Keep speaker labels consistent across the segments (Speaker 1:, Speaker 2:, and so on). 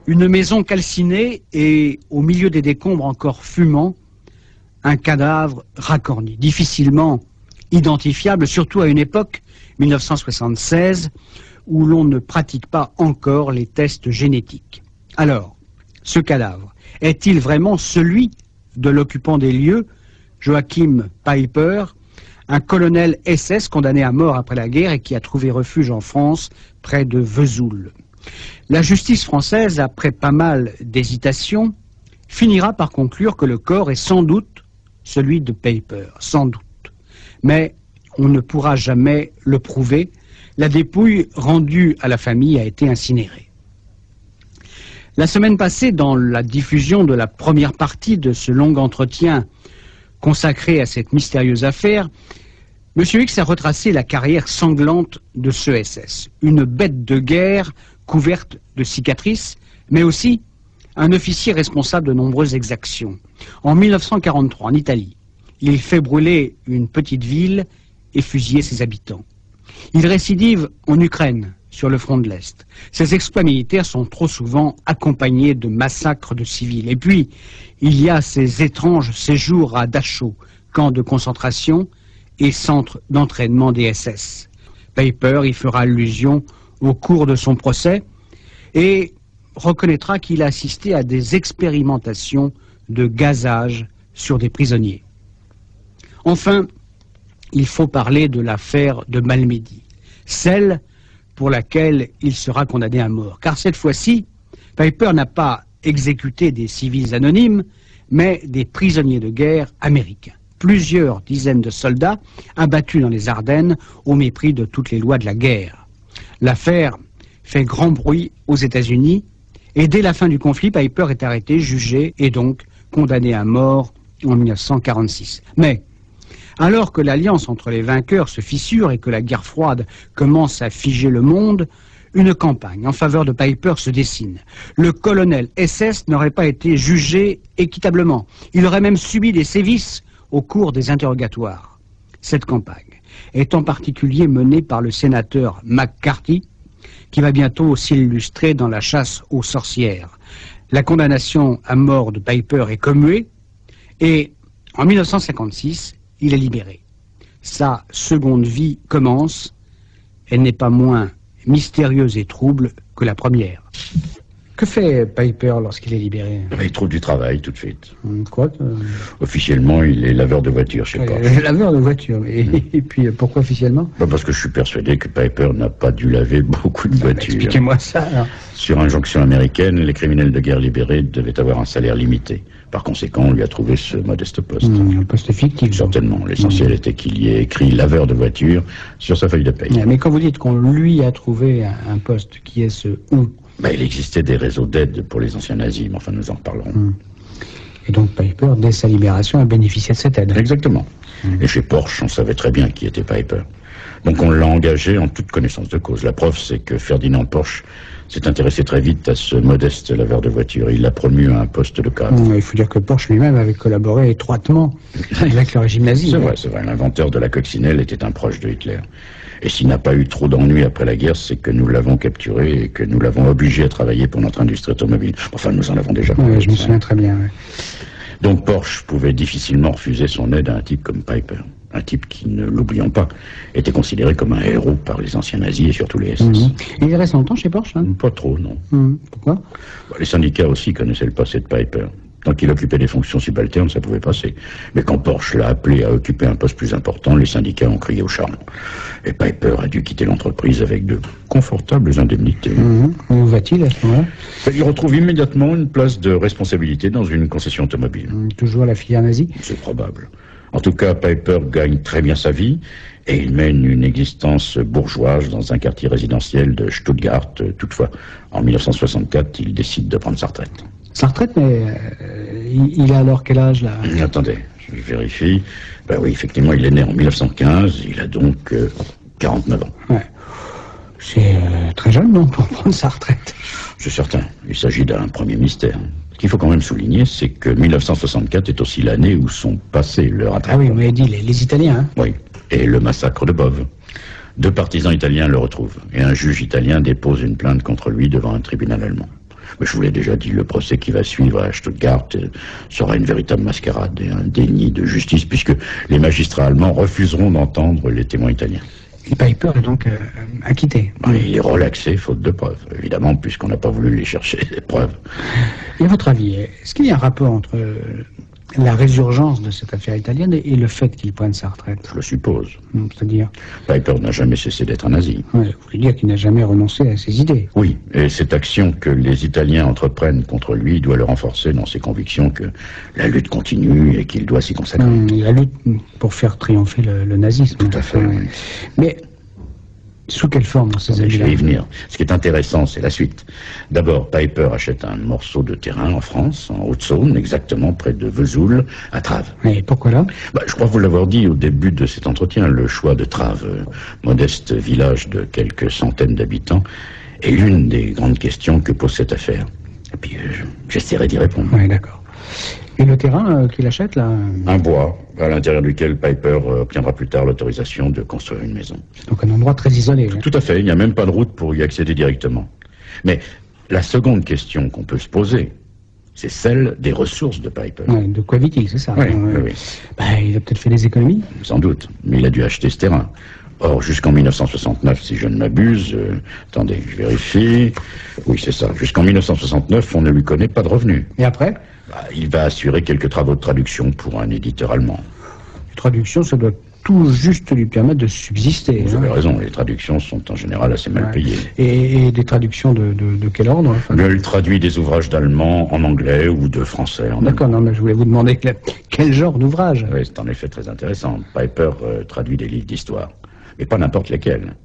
Speaker 1: Une maison calcinée et, au milieu des décombres encore fumants, un cadavre racorni, difficilement identifiable, surtout à une époque, 1976, où l'on ne pratique pas encore les tests génétiques. Alors, ce cadavre, est-il vraiment celui de l'occupant des lieux, Joachim Peiper, un colonel SS condamné à mort après la guerre et qui a trouvé refuge en France, près de Vesoul? La justice française, après pas mal d'hésitations, finira par conclure que le corps est sans doute celui de Peiper, sans doute. Mais on ne pourra jamais le prouver. La dépouille rendue à la famille a été incinérée. La semaine passée, dans la diffusion de la première partie de ce long entretien consacré à cette mystérieuse affaire, M. X a retracé la carrière sanglante de ce SS. Une bête de guerre couverte de cicatrices, mais aussi un officier responsable de nombreuses exactions. En 1943, en Italie, il fait brûler une petite ville et fusiller ses habitants. Il récidive en Ukraine, sur le front de l'Est. Ces exploits militaires sont trop souvent accompagnés de massacres de civils. Et puis, il y a ces étranges séjours à Dachau, camps de concentration et centres d'entraînement des SS. Peiper y fera allusion au cours de son procès et reconnaîtra qu'il a assisté à des expérimentations de gazage sur des prisonniers. Enfin, il faut parler de l'affaire de Malmedy, celle pour laquelle il sera condamné à mort. Car cette fois-ci, Peiper n'a pas exécuté des civils anonymes, mais des prisonniers de guerre américains. Plusieurs dizaines de soldats abattus dans les Ardennes au mépris de toutes les lois de la guerre. L'affaire fait grand bruit aux États-Unis et dès la fin du conflit, Peiper est arrêté, jugé et donc condamné à mort en 1946. Mais alors que l'alliance entre les vainqueurs se fissure et que la guerre froide commence à figer le monde, une campagne en faveur de Peiper se dessine. Le colonel SS n'aurait pas été jugé équitablement. Il aurait même subi des sévices au cours des interrogatoires. Cette campagne est en particulier menée par le sénateur McCarthy, qui va bientôt s'illustrer dans la chasse aux sorcières. La condamnation à mort de Peiper est commuée et en 1956, il est libéré. Sa seconde vie commence. Elle n'est pas moins mystérieuse et trouble que la première. Que fait Peiper lorsqu'il est libéré?
Speaker 2: Il trouve du travail tout de suite.
Speaker 1: Quoi
Speaker 2: Officiellement, il est laveur de voitures chez Porsche.
Speaker 1: Laveur de voitures. Et puis pourquoi officiellement?
Speaker 2: Parce que je suis persuadé que Peiper n'a pas dû laver beaucoup de voitures.
Speaker 1: Expliquez-moi ça alors.
Speaker 2: Sur injonction américaine, les criminels de guerre libérés devaient avoir un salaire limité. Par conséquent, on lui a trouvé ce modeste poste.
Speaker 1: Un poste fictif.
Speaker 2: Certainement. L'essentiel était qu'il y ait écrit laveur de voiture sur sa feuille de paye.
Speaker 1: Mais quand vous dites qu'on lui a trouvé un poste, qui est ce où?
Speaker 2: Il existait des réseaux d'aide pour les anciens nazis, mais enfin nous en reparlerons.
Speaker 1: Et donc Peiper, dès sa libération, a bénéficié de cette aide.
Speaker 2: Exactement. Et chez Porsche, on savait très bien qui était Peiper. Donc on l'a engagé en toute connaissance de cause. La preuve, c'est que Ferdinand Porsche s'est intéressé très vite à ce modeste laveur de voiture. Il l'a promu à un poste de cadre.
Speaker 1: Il faut dire que Porsche lui-même avait collaboré étroitement avec le régime nazi.
Speaker 2: C'est vrai. L'inventeur de la coccinelle était un proche de Hitler. Et s'il n'a pas eu trop d'ennuis après la guerre, c'est que nous l'avons capturé et que nous l'avons obligé à travailler pour notre industrie automobile. Enfin, nous en avons déjà parlé.
Speaker 1: Oui, je me souviens très bien. Oui.
Speaker 2: Donc Porsche pouvait difficilement refuser son aide à un type comme Peiper. Un type qui, ne l'oublions pas, était considéré comme un héros par les anciens nazis et surtout les SS.
Speaker 1: Et il reste longtemps chez Porsche, hein?
Speaker 2: Pas trop, non.
Speaker 1: Pourquoi?
Speaker 2: Les syndicats aussi connaissaient le passé de Peiper. Tant qu'il occupait des fonctions subalternes, ça pouvait passer. Mais quand Porsche l'a appelé à occuper un poste plus important, les syndicats ont crié au charbon. Et Peiper a dû quitter l'entreprise avec de confortables indemnités.
Speaker 1: Où va-t-il à ce moment-là?
Speaker 2: Il retrouve immédiatement une place de responsabilité dans une concession automobile.
Speaker 1: Toujours la filière nazie?
Speaker 2: C'est probable. En tout cas, Peiper gagne très bien sa vie et il mène une existence bourgeoise dans un quartier résidentiel de Stuttgart. Toutefois, en 1964, il décide de prendre sa retraite.
Speaker 1: Sa retraite, mais il a alors quel âge, là?
Speaker 2: Attendez, je vérifie. Oui, effectivement, il est né en 1915, il a donc 49 ans.
Speaker 1: Ouais. C'est très jeune, non, pour prendre sa retraite?
Speaker 2: C'est certain, il s'agit d'un premier mystère. Ce qu'il faut quand même souligner, c'est que 1964 est aussi l'année où sont passés le rattrapage.
Speaker 1: Ah oui, vous m'avez dit les Italiens, hein?
Speaker 2: Oui, et le massacre de Bove. 2 partisans italiens le retrouvent, et un juge italien dépose une plainte contre lui devant un tribunal allemand. Mais je vous l'ai déjà dit, le procès qui va suivre à Stuttgart sera une véritable mascarade et un déni de justice, puisque les magistrats allemands refuseront d'entendre les témoins italiens.
Speaker 1: Et Piper est donc acquitté.
Speaker 2: Il est relaxé, faute de preuves, évidemment, puisqu'on n'a pas voulu les chercher, les preuves.
Speaker 1: Et à votre avis, est-ce qu'il y a un rapport entre la résurgence de cette affaire italienne et le fait qu'il prenne sa retraite?
Speaker 2: Je le suppose.
Speaker 1: C'est-à-dire
Speaker 2: Piper n'a jamais cessé d'être un nazi.
Speaker 1: Vous voulez dire qu'il n'a jamais renoncé à ses idées?
Speaker 2: Oui, et cette action que les Italiens entreprennent contre lui doit le renforcer dans ses convictions que la lutte continue et qu'il doit s'y consacrer.
Speaker 1: La lutte pour faire triompher le nazisme.
Speaker 2: Tout à fait, oui.
Speaker 1: Mais sous quelle forme dans ces années-là?
Speaker 2: Je vais y venir. Ce qui est intéressant, c'est la suite. D'abord, Piper achète un morceau de terrain en France, en Haute-Saône, exactement près de Vesoul, à Traves.
Speaker 1: Et pourquoi là?
Speaker 2: Je crois vous l'avoir dit au début de cet entretien, le choix de Traves, modeste village de quelques centaines d'habitants, est l'une des grandes questions que pose cette affaire. Et puis, j'essaierai d'y répondre.
Speaker 1: Oui, d'accord. Et le terrain qu'il achète, là?
Speaker 2: Un bois, à l'intérieur duquel Piper obtiendra plus tard l'autorisation de construire une maison.
Speaker 1: Donc un endroit très isolé.
Speaker 2: Tout à fait, il n'y a même pas de route pour y accéder directement. Mais la seconde question qu'on peut se poser, c'est celle des ressources de Piper.
Speaker 1: Ouais, de quoi vit-il, c'est ça?
Speaker 2: Oui, oui.
Speaker 1: Il a peut-être fait des économies?
Speaker 2: Sans doute, mais il a dû acheter ce terrain. Or, jusqu'en 1969, si je ne m'abuse, attendez, je vérifie. Oui, c'est ça. Jusqu'en 1969, on ne lui connaît pas de revenus.
Speaker 1: Et après?
Speaker 2: Il va assurer quelques travaux de traduction pour un éditeur allemand.
Speaker 1: Traduction, ça doit tout juste lui permettre de subsister.
Speaker 2: Vous avez raison, les traductions sont en général assez mal payées.
Speaker 1: Et des traductions de quel ordre?
Speaker 2: Il traduit des ouvrages d'allemand en anglais ou de français en
Speaker 1: D'accord, non, mais je voulais vous demander quel genre d'ouvrage?
Speaker 2: Oui, c'est en effet très intéressant. Piper traduit des livres d'histoire, mais pas n'importe lesquels.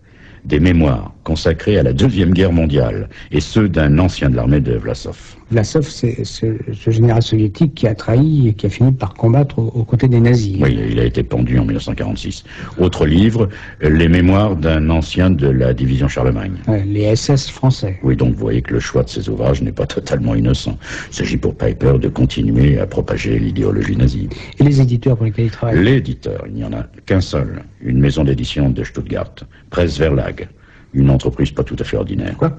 Speaker 2: Des mémoires consacrés à la Deuxième Guerre mondiale, et ceux d'un ancien de l'armée de Vlasov.
Speaker 1: Vlasov, c'est ce général soviétique qui a trahi et qui a fini par combattre aux côtés des nazis.
Speaker 2: Oui, il a été pendu en 1946. Autre livre, les mémoires d'un ancien de la division Charlemagne.
Speaker 1: Les SS français.
Speaker 2: Oui, donc vous voyez que le choix de ces ouvrages n'est pas totalement innocent. Il s'agit pour Piper de continuer à propager l'idéologie nazie.
Speaker 1: Et les éditeurs pour lesquels il travaille?
Speaker 2: L'éditeur, il n'y en a qu'un seul. Une maison d'édition de Stuttgart, Presse Verlag. Une entreprise pas tout à fait ordinaire.
Speaker 1: Quoi?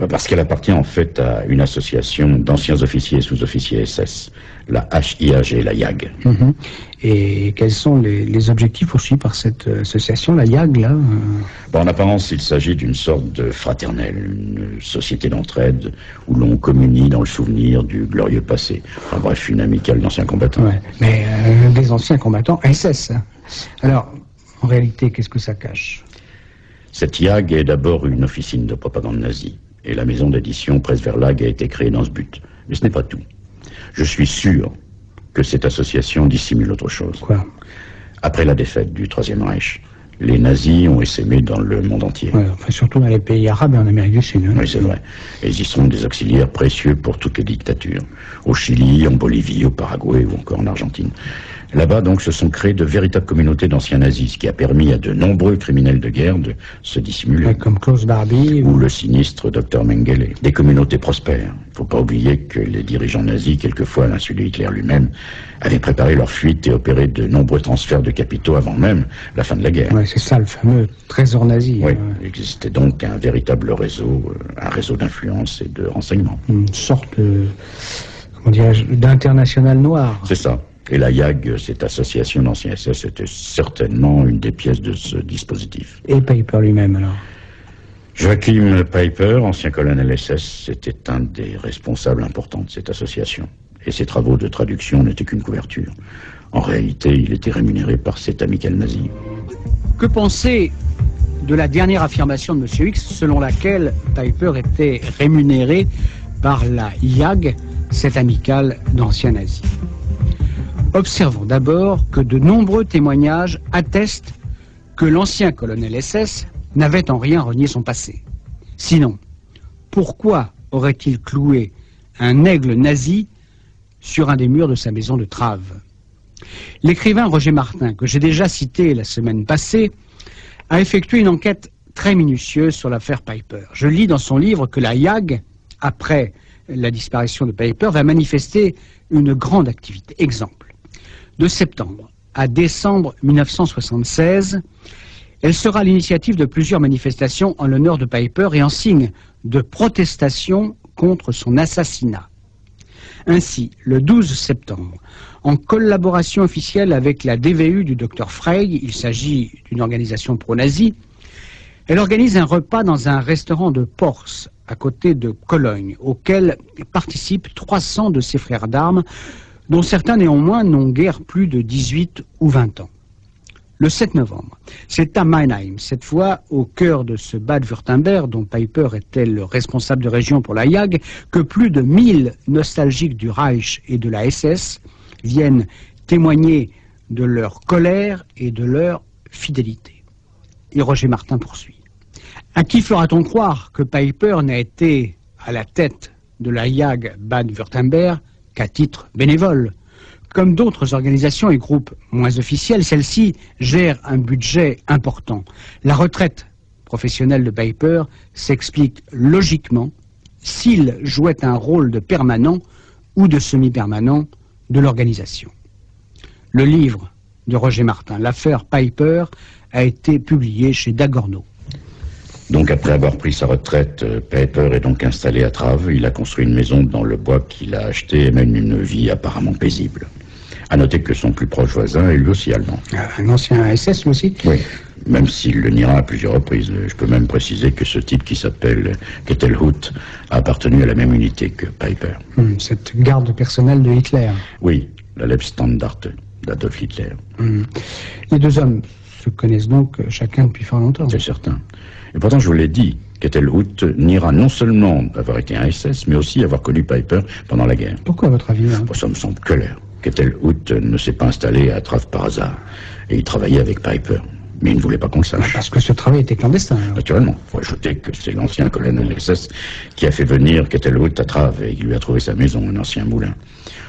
Speaker 2: Parce qu'elle appartient en fait à une association d'anciens officiers et sous-officiers SS, la HIAG, la YAG.
Speaker 1: Et quels sont les objectifs poursuivis par cette association, la YAG, là?
Speaker 2: En apparence, il s'agit d'une sorte de fraternelle, une société d'entraide où l'on communie dans le souvenir du glorieux passé. Enfin bref, une amicale d'anciens combattants.
Speaker 1: Ouais, mais des anciens combattants SS. Alors, en réalité, qu'est-ce que ça cache?
Speaker 2: Cette YAG est d'abord une officine de propagande nazie, et la maison d'édition Presse Verlag a été créée dans ce but. Mais ce n'est pas tout. Je suis sûr que cette association dissimule autre chose.
Speaker 1: Quoi?
Speaker 2: Après la défaite du Troisième Reich, les nazis ont essaimé dans le monde entier.
Speaker 1: Ouais, enfin, surtout dans les pays arabes et en Amérique du Sud.
Speaker 2: Oui, c'est vrai. Et ils y sont des auxiliaires précieux pour toutes les dictatures. Au Chili, en Bolivie, au Paraguay ou encore en Argentine. Là-bas, donc, se sont créées de véritables communautés d'anciens nazis, ce qui a permis à de nombreux criminels de guerre de se dissimuler.
Speaker 1: Ouais, comme Klaus Barbie
Speaker 2: ou le sinistre Dr Mengele. Des communautés prospères. Il ne faut pas oublier que les dirigeants nazis, quelquefois à l'insu de Hitler lui-même, avaient préparé leur fuite et opéré de nombreux transferts de capitaux avant même la fin de la guerre.
Speaker 1: Ouais, c'est ça, le fameux trésor nazi.
Speaker 2: Oui, il existait donc un véritable réseau, un réseau d'influence et de renseignement.
Speaker 1: Une sorte comment dirais-je, d'international noir.
Speaker 2: C'est ça. Et la YAG, cette association d'anciens SS, était certainement une des pièces de ce dispositif.
Speaker 1: Et Piper lui-même, alors?
Speaker 2: Joachim Piper, ancien colonel SS, était un des responsables importants de cette association. Et ses travaux de traduction n'étaient qu'une couverture. En réalité, il était rémunéré par cette amicale nazie.
Speaker 1: Que penser de la dernière affirmation de M. X, selon laquelle Piper était rémunéré par la YAG, cette amicale d'anciens nazis? Observons d'abord que de nombreux témoignages attestent que l'ancien colonel SS n'avait en rien renié son passé. Sinon, pourquoi aurait-il cloué un aigle nazi sur un des murs de sa maison de Traves? L'écrivain Roger Martin, que j'ai déjà cité la semaine passée, a effectué une enquête très minutieuse sur l'affaire Piper. Je lis dans son livre que la YAG, après la disparition de Piper, va manifester une grande activité. Exemple. De septembre à décembre 1976, elle sera à l'initiative de plusieurs manifestations en l'honneur de Piper et en signe de protestation contre son assassinat. Ainsi, le 12 septembre, en collaboration officielle avec la DVU du Dr Frey, il s'agit d'une organisation pro-nazie, elle organise un repas dans un restaurant de Porce, à côté de Cologne, auquel participent 300 de ses frères d'armes, dont certains néanmoins n'ont guère plus de 18 ou 20 ans. Le 7 novembre, c'est à Mannheim, cette fois au cœur de ce Bade-Württemberg, dont Peiper était le responsable de région pour la JAG, que plus de 1000 nostalgiques du Reich et de la SS viennent témoigner de leur colère et de leur fidélité. Et Roger Martin poursuit. À qui fera-t-on croire que Peiper n'a été à la tête de la JAG Bade-Württemberg qu'à titre bénévole? Comme d'autres organisations et groupes moins officiels, celle-ci gère un budget important. La retraite professionnelle de Peiper s'explique logiquement s'il jouait un rôle de permanent ou de semi-permanent de l'organisation. Le livre de Roger Martin, l'affaire Peiper, a été publié chez Dagorno.
Speaker 2: Donc après avoir pris sa retraite, Peiper est donc installé à Trave. Il a construit une maison dans le bois qu'il a acheté et mène une vie apparemment paisible. À noter que son plus proche voisin est lui aussi allemand.
Speaker 1: Un ancien SS lui aussi?
Speaker 2: Oui, même s'il le niera à plusieurs reprises. Je peux même préciser que ce type qui s'appelle Kettelhut a appartenu à la même unité que Peiper.
Speaker 1: Cette garde personnelle de Hitler.
Speaker 2: Oui, la Leibstandarte d'Adolf Hitler.
Speaker 1: Les deux hommes se connaissent donc chacun depuis fort longtemps.
Speaker 2: C'est certain. Et pourtant, je vous l'ai dit, Kettelhut niera non seulement avoir été un SS, mais aussi avoir connu Peiper pendant la guerre.
Speaker 1: Pourquoi, à votre avis?
Speaker 2: Ça me semble clair. Kettelhut ne s'est pas installé à Trave par hasard. Et il travaillait avec Peiper. Mais il ne voulait pas qu'on le sache.
Speaker 1: Parce que ce travail était clandestin. Alors.
Speaker 2: Naturellement. Il faut ajouter que c'est l'ancien colonel SS qui a fait venir Kettelhut à Trave et il lui a trouvé sa maison, un ancien moulin.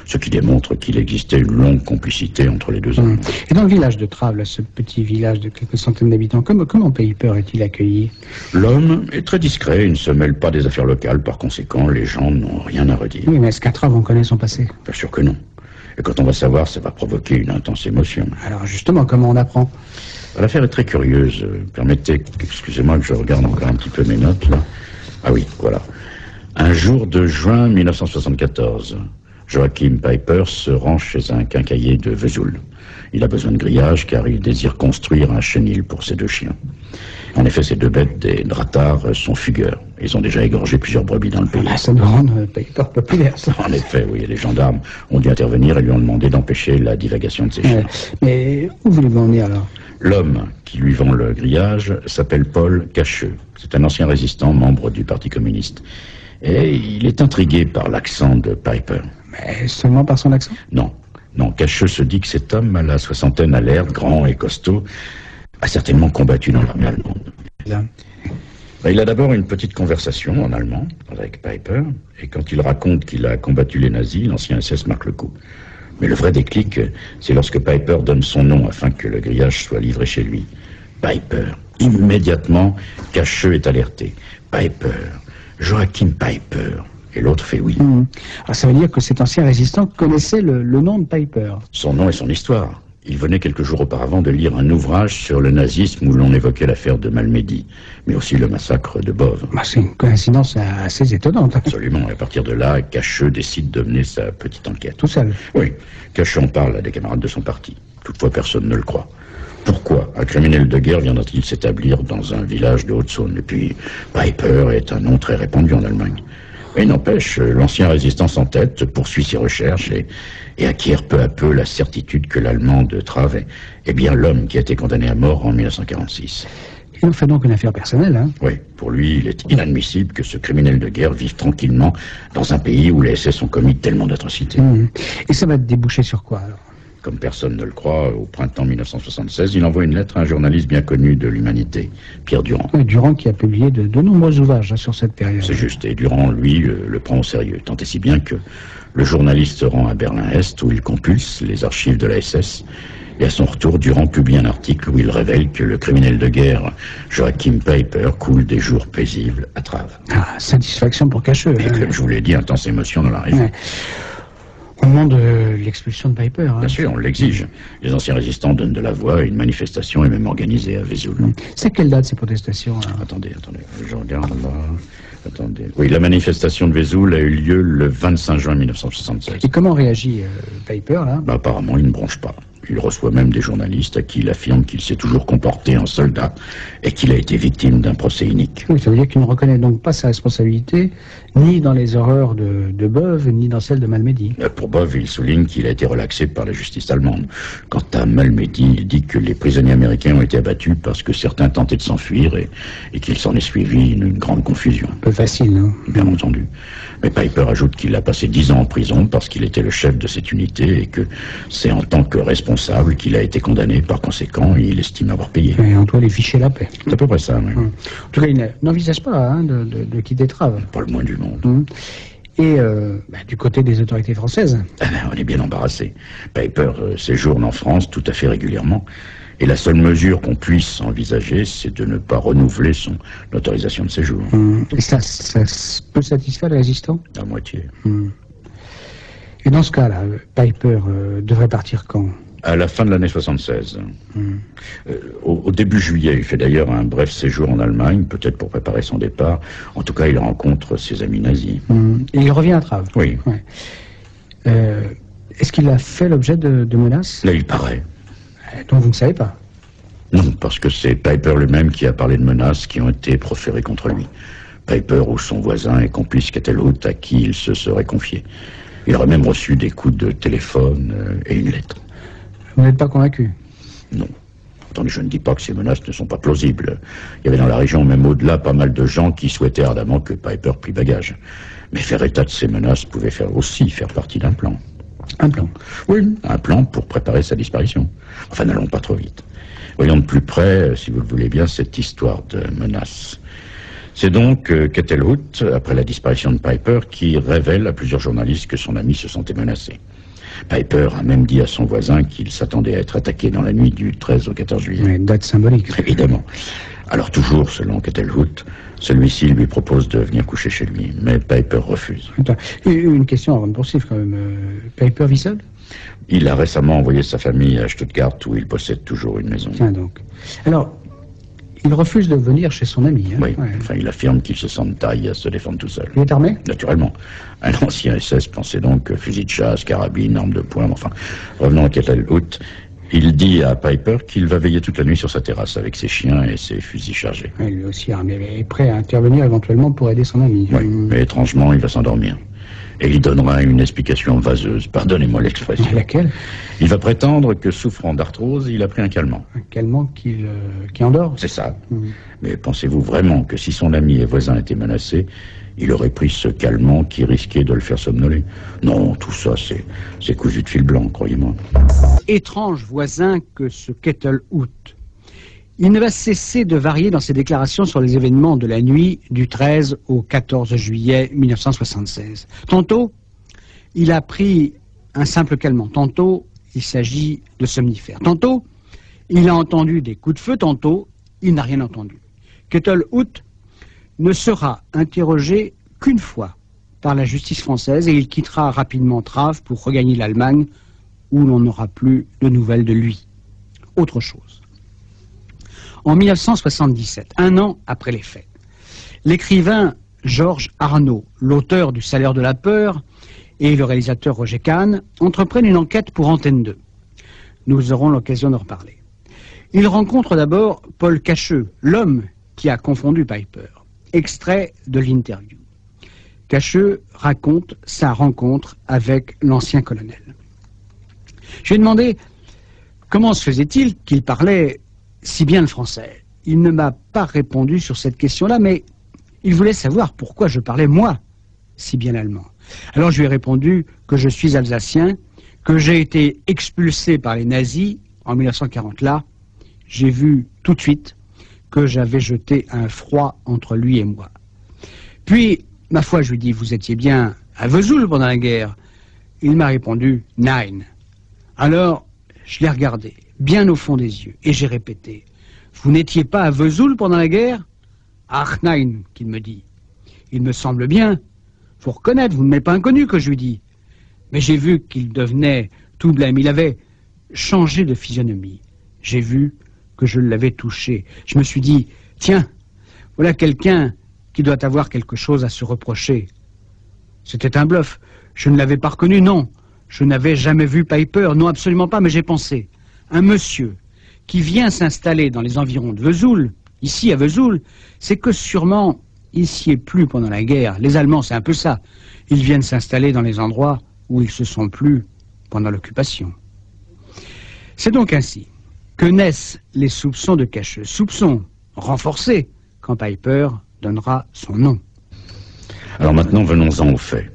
Speaker 2: Ce qui démontre qu'il existait une longue complicité entre les deux hommes.
Speaker 1: Et dans le village de Trave, là, ce petit village de quelques centaines d'habitants, comment Peiper est-il accueilli?
Speaker 2: L'homme est très discret, il ne se mêle pas des affaires locales, par conséquent, les gens n'ont rien à redire.
Speaker 1: Oui, mais est-ce qu'à Trave, on connaît son passé?
Speaker 2: Bien sûr que non. Et quand on va savoir, ça va provoquer une intense émotion.
Speaker 1: Alors justement, comment on apprend?
Speaker 2: L'affaire est très curieuse. Permettez, excusez-moi que je regarde encore un petit peu mes notes, là. Ah oui, voilà. Un jour de juin 1974, Joachim Peiper se rend chez un quincaillier de Vesoul. Il a besoin de grillage car il désire construire un chenil pour ses deux chiens. En effet, ces deux bêtes des Drattars sont fugueurs. Ils ont déjà égorgé plusieurs brebis dans le pays.
Speaker 1: Ça doit rendre Peiper populaire, ça.
Speaker 2: En effet, oui, les gendarmes ont dû intervenir et lui ont demandé d'empêcher la divagation de ses chiens.
Speaker 1: Mais où voulez-vous en venir alors?
Speaker 2: L'homme qui lui vend le grillage s'appelle Paul Cacheux. C'est un ancien résistant, membre du Parti communiste. Et il est intrigué par l'accent de Peiper.
Speaker 1: Mais seulement par son accent?
Speaker 2: Non. Non, Cacheux se dit que cet homme, à la soixantaine à l'air, grand et costaud, a certainement combattu dans l'armée allemande. Il a d'abord une petite conversation en allemand avec Peiper, et quand il raconte qu'il a combattu les nazis, l'ancien SS marque le coup. Mais le vrai déclic, c'est lorsque Peiper donne son nom afin que le grillage soit livré chez lui. Peiper. Immédiatement, Cacheux est alerté. Peiper. Joachim Peiper. Et l'autre fait oui.
Speaker 1: Alors ça veut dire que cet ancien résistant connaissait le nom de Peiper.
Speaker 2: Son nom et son histoire. Il venait quelques jours auparavant de lire un ouvrage sur le nazisme où l'on évoquait l'affaire de Malmedy, mais aussi le massacre de Bove.
Speaker 1: C'est une coïncidence assez étonnante.
Speaker 2: Absolument. Et à partir de là, Cacheux décide de mener sa petite enquête.
Speaker 1: Tout seul?
Speaker 2: Oui. Cacheux en parle à des camarades de son parti. Toutefois, personne ne le croit. Pourquoi un criminel de guerre viendra-t-il s'établir dans un village de Haute-Saône? Et puis, Peiper est un nom très répandu en Allemagne. Mais n'empêche, l'ancien résistant s'entête, poursuit ses recherches et acquiert peu à peu la certitude que l'Allemand de Trave est bien l'homme qui a été condamné à mort en 1946.
Speaker 1: Il en fait donc une affaire personnelle, hein?
Speaker 2: Oui, pour lui, il est inadmissible que ce criminel de guerre vive tranquillement dans un pays où les SS ont commis tellement d'atrocités.
Speaker 1: Et ça va déboucher sur quoi, alors?
Speaker 2: Comme personne ne le croit, au printemps 1976, il envoie une lettre à un journaliste bien connu de l'humanité, Pierre Durand.
Speaker 1: Oui, Durand qui a publié de nombreux ouvrages sur cette période.
Speaker 2: C'est juste, et Durand, lui, le prend au sérieux, tant et si bien que le journaliste se rend à Berlin-Est où il compulse les archives de la SS, et à son retour, Durand publie un article où il révèle que le criminel de guerre Joachim Peiper coule des jours paisibles à Trave.
Speaker 1: Ah, satisfaction pour Cacheux.
Speaker 2: Et comme je vous l'ai dit, intense émotion dans la région.
Speaker 1: Ouais. On demande l'expulsion de Piper. Hein.
Speaker 2: Bien sûr, on l'exige. Les anciens résistants donnent de la voix et une manifestation est même organisée à Vesoul.
Speaker 1: C'est à quelle date ces protestations là?
Speaker 2: Attendez, je regarde là. Attendez. Oui, la manifestation de Vesoul a eu lieu le 25 juin 1976.
Speaker 1: Et comment réagit Piper là?
Speaker 2: Apparemment, il ne bronche pas. Il reçoit même des journalistes à qui il affirme qu'il s'est toujours comporté en soldat et qu'il a été victime d'un procès inique.
Speaker 1: Oui, ça veut dire qu'il ne reconnaît donc pas sa responsabilité, ni dans les horreurs de Beuve, ni dans celles de Malmedy.
Speaker 2: Pour Beuve, il souligne qu'il a été relaxé par la justice allemande. Quant à Malmedy, il dit que les prisonniers américains ont été abattus parce que certains tentaient de s'enfuir et qu'il s'en est suivi une grande confusion.
Speaker 1: Un peu facile, non?
Speaker 2: Bien entendu. Mais Piper ajoute qu'il a passé 10 ans en prison parce qu'il était le chef de cette unité et que c'est en tant que responsable qu'il a été condamné. Par conséquent, il estime avoir payé.
Speaker 1: Et on doit les ficher la paix.
Speaker 2: C'est à peu près ça, oui.
Speaker 1: En tout cas, il n'envisage pas de quitter Traves.
Speaker 2: Pas le moins du monde.
Speaker 1: Et du côté des autorités françaises,
Speaker 2: On est bien embarrassé. Piper séjourne en France tout à fait régulièrement. Et la seule mesure qu'on puisse envisager, c'est de ne pas renouveler son autorisation de séjour.
Speaker 1: Et ça peut satisfaire les résistants?
Speaker 2: À moitié.
Speaker 1: Et dans ce cas-là, Piper devrait partir quand?
Speaker 2: À la fin de l'année 76. Au début juillet, il fait d'ailleurs un bref séjour en Allemagne, peut-être pour préparer son départ. En tout cas, il rencontre ses amis nazis.
Speaker 1: Et il revient à Traves?
Speaker 2: Oui.
Speaker 1: Ouais. Est-ce qu'il a fait l'objet de menaces?
Speaker 2: Là, il paraît.
Speaker 1: Donc vous ne savez pas?
Speaker 2: Non, parce que c'est Piper lui-même qui a parlé de menaces qui ont été proférées contre lui. Piper ou son voisin et complice Kettelhout à qui il se serait confié. Il aurait même reçu des coups de téléphone et une lettre.
Speaker 1: Vous n'êtes pas convaincu?
Speaker 2: Non. Attendez, je ne dis pas que ces menaces ne sont pas plausibles. Il y avait dans la région, même au-delà, pas mal de gens qui souhaitaient ardemment que Piper prît bagage. Mais faire état de ces menaces pouvait aussi faire partie d'un plan.
Speaker 1: Un plan?
Speaker 2: Oui, un plan pour préparer sa disparition. Enfin, n'allons pas trop vite. Voyons de plus près, si vous le voulez bien, cette histoire de menace. C'est donc Kettelhout, après la disparition de Piper, qui révèle à plusieurs journalistes que son ami se sentait menacé. Piper a même dit à son voisin qu'il s'attendait à être attaqué dans la nuit du 13 au 14 juillet.
Speaker 1: Oui, date symbolique.
Speaker 2: Évidemment. Alors toujours, selon Kettelhout, celui-ci lui propose de venir coucher chez lui, mais Piper refuse.
Speaker 1: Attends, une question avant de poursuivre quand même. Piper vit seul?
Speaker 2: Il a récemment envoyé sa famille à Stuttgart où il possède toujours une maison.
Speaker 1: Tiens donc. Alors, il refuse de venir chez son ami. Hein?
Speaker 2: Oui, enfin il affirme qu'il se sent de taille à se défendre tout seul.
Speaker 1: Il est armé?
Speaker 2: Naturellement. Un ancien SS pensait donc fusil de chasse, carabine, arme de poing, enfin... Revenons à Kettelhout. Il dit à Piper qu'il va veiller toute la nuit sur sa terrasse avec ses chiens et ses fusils chargés.
Speaker 1: Oui, lui aussi armé, mais prêt à intervenir éventuellement pour aider son ami.
Speaker 2: Oui, mais étrangement, il va s'endormir. Et il donnera une explication vaseuse, pardonnez-moi l'expression.
Speaker 1: Laquelle?
Speaker 2: Il va prétendre que, souffrant d'arthrose, il a pris un calmant.
Speaker 1: Un calmant qui endort?
Speaker 2: C'est ça. Mais pensez-vous vraiment que si son ami et voisin étaient menacés, il aurait pris ce calmant qui risquait de le faire somnoler? Non, tout ça, c'est cousu de fil blanc, croyez-moi.
Speaker 1: Étrange voisin que ce Kettelhout. Il ne va cesser de varier dans ses déclarations sur les événements de la nuit du 13 au 14 juillet 1976. Tantôt, il a pris un simple calmant. Tantôt, il s'agit de somnifères. Tantôt, il a entendu des coups de feu. Tantôt, il n'a rien entendu. Kettelhout ne sera interrogé qu'une fois par la justice française et il quittera rapidement Traves pour regagner l'Allemagne où l'on n'aura plus de nouvelles de lui. Autre chose. En 1977, un an après les faits, l'écrivain Georges Arnaud, l'auteur du Salaire de la peur, et le réalisateur Roger Kahn entreprennent une enquête pour Antenne 2. Nous aurons l'occasion de reparler. Ils rencontrent d'abord Paul Cacheux, l'homme qui a confondu Piper. Extrait de l'interview. Cacheux raconte sa rencontre avec l'ancien colonel. Je lui ai demandé comment se faisait-il qu'il parlait si bien le français. Il ne m'a pas répondu sur cette question-là, mais il voulait savoir pourquoi je parlais, moi, si bien l'allemand. Alors je lui ai répondu que je suis alsacien, que j'ai été expulsé par les nazis en 1940. Là, j'ai vu tout de suite que j'avais jeté un froid entre lui et moi. Puis, ma foi, je lui ai dit, vous étiez bien à Vesoul pendant la guerre. Il m'a répondu, nein. Alors, je l'ai regardé, bien au fond des yeux, et j'ai répété, vous n'étiez pas à Vesoul pendant la guerre? Ach nein, qu'il me dit. Il me semble bien, faut reconnaître, vous ne m'êtes pas inconnu, que je lui dis. Mais j'ai vu qu'il devenait tout blême. Il avait changé de physionomie. J'ai vu que je l'avais touché. Je me suis dit, tiens, voilà quelqu'un qui doit avoir quelque chose à se reprocher. C'était un bluff. Je ne l'avais pas reconnu, non. Je n'avais jamais vu Piper, non, absolument pas, mais j'ai pensé. Un monsieur qui vient s'installer dans les environs de Vesoul, ici à Vesoul, c'est que sûrement il s'y est plu pendant la guerre. Les Allemands, c'est un peu ça. Ils viennent s'installer dans les endroits où ils se sont plu pendant l'occupation. C'est donc ainsi que naissent les soupçons de Cacheux. Soupçons renforcés quand Piper donnera son nom.
Speaker 2: Alors maintenant, venons-en aux faits.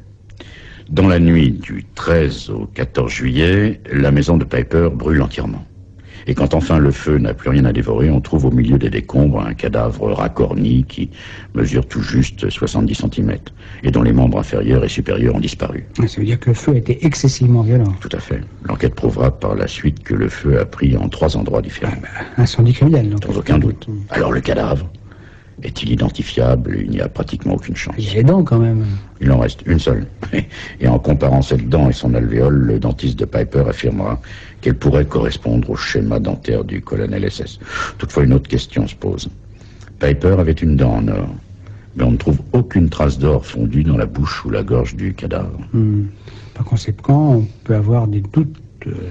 Speaker 2: Dans la nuit du 13 au 14 juillet, la maison de Piper brûle entièrement. Et quand enfin le feu n'a plus rien à dévorer, on trouve au milieu des décombres un cadavre racorni qui mesure tout juste 70 cm et dont les membres inférieurs et supérieurs ont disparu.
Speaker 1: Ça veut dire que le feu a été excessivement violent.
Speaker 2: Tout à fait. L'enquête prouvera par la suite que le feu a pris en 3 endroits différents.
Speaker 1: Incendie criminel, donc.
Speaker 2: Sans aucun doute. Alors le cadavre est-il identifiable? Il n'y a pratiquement aucune chance.
Speaker 1: Il y a les dents quand même.
Speaker 2: Il en reste une seule. Et en comparant cette dent et son alvéole, le dentiste de Piper affirmera qu'elle pourrait correspondre au schéma dentaire du colonel SS. Toutefois, une autre question se pose. Piper avait une dent en or, mais on ne trouve aucune trace d'or fondue dans la bouche ou la gorge du cadavre.
Speaker 1: Par conséquent, on peut avoir des doutes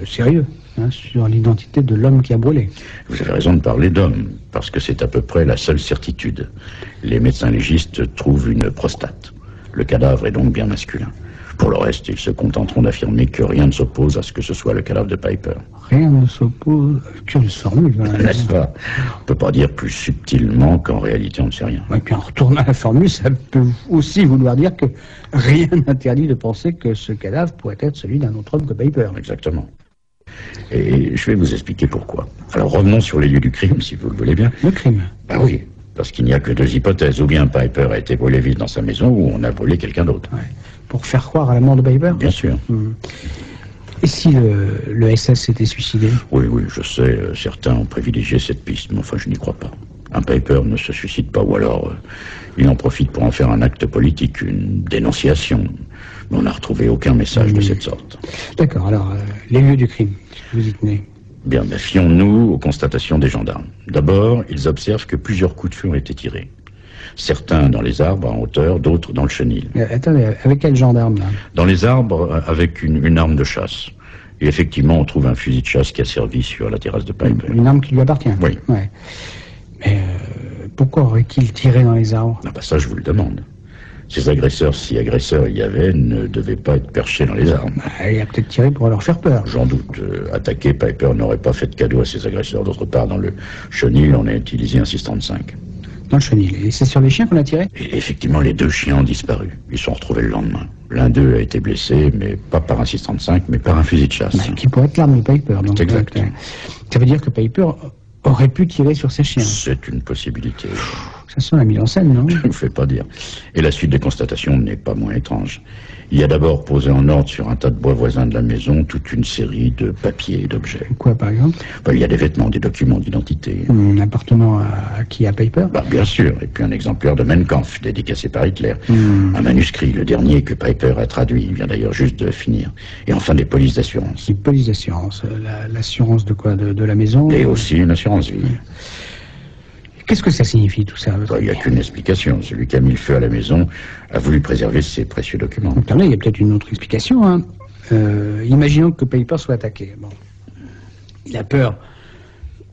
Speaker 1: sérieux sur l'identité de l'homme qui a brûlé.
Speaker 2: Vous avez raison de parler d'homme, parce que c'est à peu près la seule certitude. Les médecins légistes trouvent une prostate. Le cadavre est donc bien masculin. Pour le reste, ils se contenteront d'affirmer que rien ne s'oppose à ce que ce soit le cadavre de Piper.
Speaker 1: Rien ne s'oppose. Curieuse formule,
Speaker 2: n'est-ce pas? On ne peut pas dire plus subtilement qu'en réalité on ne sait rien.
Speaker 1: Et puis en retournant à la formule, ça peut aussi vouloir dire que rien n'interdit de penser que ce cadavre pourrait être celui d'un autre homme que Piper.
Speaker 2: Exactement. Et je vais vous expliquer pourquoi. Alors revenons sur les lieux du crime, si vous le voulez bien.
Speaker 1: Le crime?
Speaker 2: Ah oui, parce qu'il n'y a que 2 hypothèses. Ou bien Piper a été brûlé vif dans sa maison, ou on a brûlé quelqu'un d'autre.
Speaker 1: Ouais. Pour faire croire à la mort de Piper?
Speaker 2: Bien sûr.
Speaker 1: Et si le SS s'était suicidé?
Speaker 2: Oui, je sais, certains ont privilégié cette piste, mais enfin je n'y crois pas. Un Piper ne se suicide pas, ou alors il en profite pour en faire un acte politique, une dénonciation. Mais on n'a retrouvé aucun message de cette sorte.
Speaker 1: D'accord, alors les lieux du crime, vous y tenez?
Speaker 2: Bien, fions-nous aux constatations des gendarmes. D'abord, ils observent que plusieurs coups de feu ont été tirés. Certains dans les arbres en hauteur, d'autres dans le chenil.
Speaker 1: Attendez, avec quel gendarme là?
Speaker 2: Dans les arbres, avec une arme de chasse. Et effectivement, on trouve un fusil de chasse qui a servi sur la terrasse de Piper.
Speaker 1: Une arme qui lui appartient?
Speaker 2: Oui.
Speaker 1: Ouais. Mais pourquoi aurait-il tiré dans les arbres?
Speaker 2: Ah bah ça, je vous le demande. Ces agresseurs, si agresseurs il y avait, ne devaient pas être perchés dans les arbres.
Speaker 1: Il a peut-être tiré pour leur faire peur.
Speaker 2: J'en doute. Attaquer, Piper n'aurait pas fait de cadeau à ses agresseurs. D'autre part, dans le chenil, on a utilisé un 635.
Speaker 1: Dans le chenil. Et c'est sur les chiens qu'on a tiré?
Speaker 2: Et effectivement, les 2 chiens ont disparu. Ils sont retrouvés le lendemain. L'un d'eux a été blessé, mais pas par un 635, mais par un fusil de chasse.
Speaker 1: Qui pourrait être l'arme de Piper. Donc,
Speaker 2: exact.
Speaker 1: Ça veut dire que Piper aurait pu tirer sur ses chiens.
Speaker 2: C'est une possibilité.
Speaker 1: Ça sent la mise en scène, non?
Speaker 2: Je ne vous fais pas dire. Et la suite des constatations n'est pas moins étrange. Il y a d'abord posé en ordre sur un tas de bois voisin de la maison toute une série de papiers et d'objets.
Speaker 1: Quoi, par exemple?
Speaker 2: Il y a des vêtements, des documents d'identité.
Speaker 1: Appartenant à qui? À Piper?
Speaker 2: Bien sûr. Et puis un exemplaire de Mein Kampf, dédicacé par Hitler. Un manuscrit, le dernier que Piper a traduit. Il vient d'ailleurs juste de finir. Et enfin des polices d'assurance.
Speaker 1: Des polices d'assurance. L'assurance de quoi? De la maison?
Speaker 2: Et aussi une assurance vie.
Speaker 1: Qu'est-ce que ça signifie tout ça?
Speaker 2: Il n'y a qu'une explication. Celui qui a mis le feu à la maison a voulu préserver ses précieux documents.
Speaker 1: Attendez, il y a peut-être une autre explication. Imaginons que Piper soit attaqué. Bon. Il a peur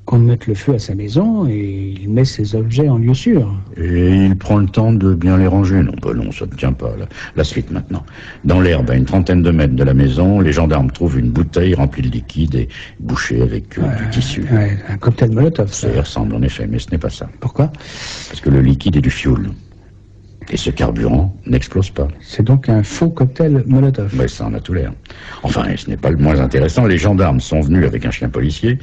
Speaker 1: qu'on mette le feu à sa maison et il met ses objets en lieu sûr.
Speaker 2: Et il prend le temps de bien les ranger. Non, ça ne tient pas. La suite maintenant. Dans l'herbe, à une trentaine de mètres de la maison, les gendarmes trouvent une bouteille remplie de liquide et bouchée avec du tissu.
Speaker 1: Un cocktail Molotov, ça.
Speaker 2: Ça y ressemble en effet, mais ce n'est pas ça.
Speaker 1: Pourquoi?
Speaker 2: Parce que le liquide est du fioul. Et ce carburant n'explose pas.
Speaker 1: C'est donc un faux cocktail Molotov.
Speaker 2: Mais ça en a tout l'air. Enfin, et ce n'est pas le moins intéressant, les gendarmes sont venus avec un chien policier,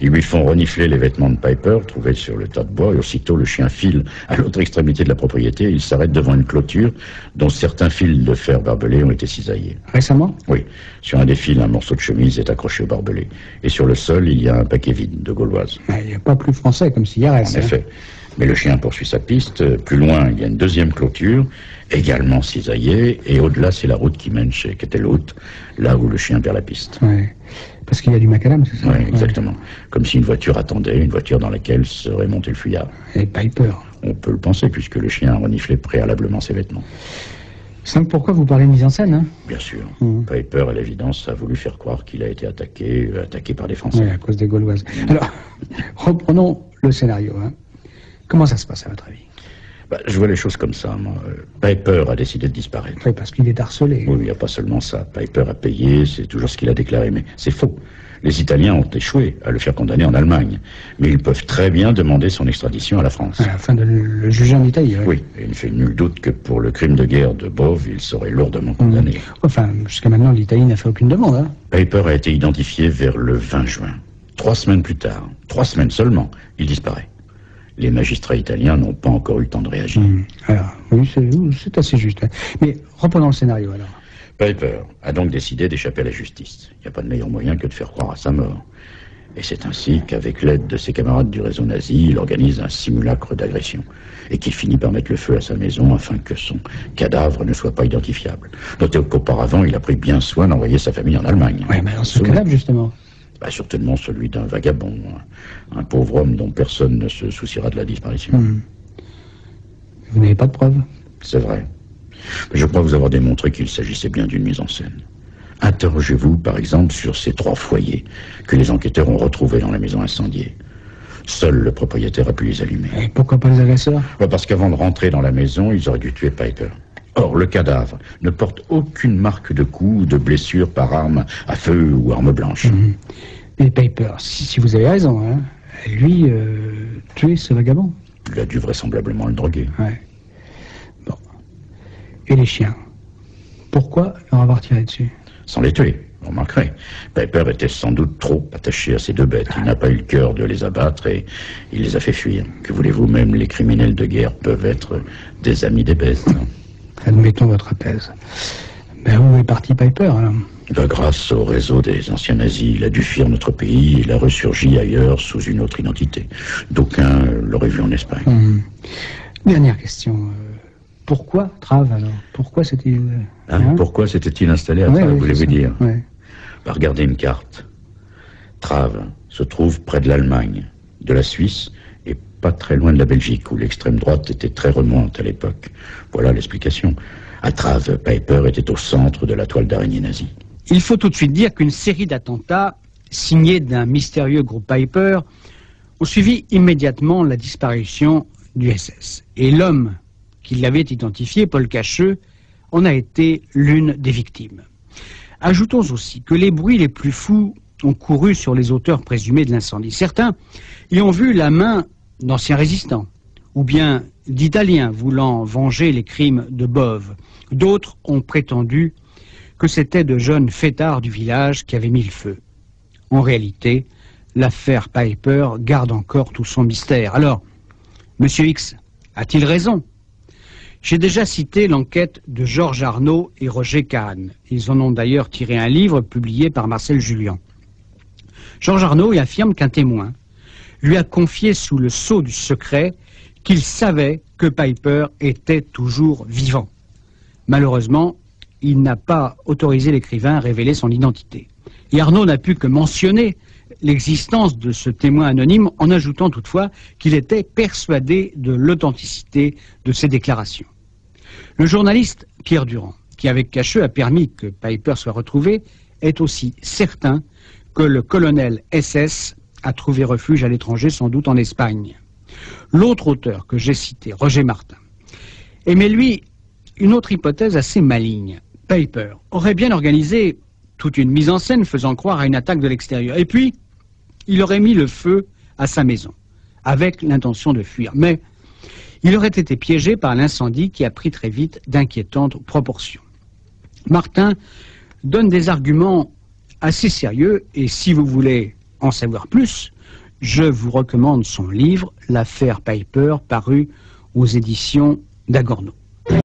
Speaker 2: ils lui font renifler les vêtements de Piper, trouvés sur le tas de bois, et aussitôt le chien file à l'autre extrémité de la propriété, il s'arrête devant une clôture dont certains fils de fer barbelé ont été cisaillés.
Speaker 1: Récemment?
Speaker 2: Oui. Sur un des fils, un morceau de chemise est accroché au barbelé. Et sur le sol, il y a un paquet vide de gauloises.
Speaker 1: Il n'y a pas plus français comme cigarette.
Speaker 2: En effet. Mais le chien poursuit sa piste. Plus loin, il y a une deuxième clôture, également cisaillée, et au-delà, c'est la route qui mène chez Kettelhout, là où le chien perd la piste.
Speaker 1: Ouais. Parce qu'il y a du macadam, c'est ça?
Speaker 2: Oui, exactement. Ouais. Comme si une voiture attendait, une voiture dans laquelle serait monté le fuyard.
Speaker 1: Et Piper.
Speaker 2: On peut le penser, puisque le chien a reniflé préalablement ses vêtements.
Speaker 1: C'est donc pourquoi vous parlez de mise en scène, hein?
Speaker 2: Bien sûr. Piper, à l'évidence, a voulu faire croire qu'il a été attaqué par des Français.
Speaker 1: Oui, à cause des Gauloises. Alors, reprenons le scénario. Hein. Comment ça se passe, à votre avis?
Speaker 2: Je vois les choses comme ça, moi. Piper a décidé de disparaître.
Speaker 1: Oui, parce qu'il est harcelé.
Speaker 2: Oui, il n'y a pas seulement ça. Piper a payé, c'est toujours ce qu'il a déclaré, mais c'est faux. Les Italiens ont échoué à le faire condamner en Allemagne. Mais ils peuvent très bien demander son extradition à la France.
Speaker 1: Afin de le juger en Italie, oui.
Speaker 2: Oui, et il ne fait nul doute que pour le crime de guerre de Bove, il serait lourdement condamné.
Speaker 1: Enfin, jusqu'à maintenant, l'Italie n'a fait aucune demande. Hein.
Speaker 2: Piper a été identifié vers le 20 juin. 3 semaines plus tard, 3 semaines seulement, il disparaît. Les magistrats italiens n'ont pas encore eu le temps de réagir.
Speaker 1: Alors, oui, c'est assez juste. Hein. Mais reprenons le scénario, alors.
Speaker 2: Piper a donc décidé d'échapper à la justice. Il n'y a pas de meilleur moyen que de faire croire à sa mort. Et c'est ainsi qu'avec l'aide de ses camarades du réseau nazi, il organise un simulacre d'agression. Et qu'il finit par mettre le feu à sa maison afin que son cadavre ne soit pas identifiable. Notez qu'auparavant, il a pris bien soin d'envoyer sa famille en Allemagne.
Speaker 1: Oui, mais alors ce cadavre, justement.
Speaker 2: Certainement celui d'un vagabond, un pauvre homme dont personne ne se souciera de la disparition.
Speaker 1: Vous n'avez pas de preuves?
Speaker 2: C'est vrai. Mais je crois vous avoir démontré qu'il s'agissait bien d'une mise en scène. Interrogez-vous, par exemple, sur ces 3 foyers que les enquêteurs ont retrouvés dans la maison incendiée. Seul le propriétaire a pu les allumer.
Speaker 1: Et pourquoi pas les agresseurs?
Speaker 2: Parce qu'avant de rentrer dans la maison, ils auraient dû tuer Piper. Or, le cadavre ne porte aucune marque de coup ou de blessure par arme à feu ou arme blanche.
Speaker 1: Mais Piper, si vous avez raison, hein, lui, tuer ce vagabond.
Speaker 2: Il a dû vraisemblablement le droguer.
Speaker 1: Ouais. Bon. Et les chiens? Pourquoi leur avoir tiré dessus?
Speaker 2: Sans les tuer, vous remarquerez. Piper était sans doute trop attaché à ces 2 bêtes. Il n'a pas eu le cœur de les abattre et il les a fait fuir. Que voulez-vous, même les criminels de guerre peuvent être des amis des bêtes.
Speaker 1: Admettons votre thèse. Mais où est parti Piper, alors?
Speaker 2: Grâce au réseau des anciens nazis, il a dû fuir notre pays et il a ressurgi ailleurs sous une autre identité. D'aucuns l'auraient vu en Espagne.
Speaker 1: Dernière question. Pourquoi Trave, alors? Pourquoi s'est-il...
Speaker 2: Pourquoi s'était-il installé à Trave, voulez-vous dire? Regardez une carte. Trave se trouve près de l'Allemagne, de la Suisse et pas très loin de la Belgique, où l'extrême droite était très remonte à l'époque. Voilà l'explication. À Trave, Piper était au centre de la toile d'araignée nazie.
Speaker 1: Il faut tout de suite dire qu'une série d'attentats, signés d'un mystérieux groupe Piper, ont suivi immédiatement la disparition du SS. Et l'homme qui l'avait identifié, Paul Cacheux, en a été l'une des victimes. Ajoutons aussi que les bruits les plus fous ont couru sur les auteurs présumés de l'incendie. Certains y ont vu la main d'anciens résistants, ou bien d'Italiens voulant venger les crimes de Bove. D'autres ont prétendu que c'était de jeunes fêtards du village qui avaient mis le feu. En réalité, l'affaire Piper garde encore tout son mystère. Alors, Monsieur X a-t-il raison? J'ai déjà cité l'enquête de Georges Arnaud et Roger Kahn. Ils en ont d'ailleurs tiré un livre publié par Marcel Julien. Georges Arnaud y affirme qu'un témoin lui a confié sous le sceau du secret qu'il savait que Piper était toujours vivant. Malheureusement, il n'a pas autorisé l'écrivain à révéler son identité. Et Arnaud n'a pu que mentionner l'existence de ce témoin anonyme en ajoutant toutefois qu'il était persuadé de l'authenticité de ses déclarations. Le journaliste Pierre Durand, qui avec Cacheux a permis que Piper soit retrouvé, est aussi certain que le colonel SS a trouvé refuge à l'étranger, sans doute en Espagne. L'autre auteur que j'ai cité, Roger Martin, émet lui une autre hypothèse assez maligne. Piper aurait bien organisé toute une mise en scène faisant croire à une attaque de l'extérieur. Et puis, il aurait mis le feu à sa maison, avec l'intention de fuir. Mais il aurait été piégé par l'incendie qui a pris très vite d'inquiétantes proportions. Martin donne des arguments assez sérieux, et si vous voulez en savoir plus, je vous recommande son livre « L'affaire Piper » paru aux éditions d'Agorno.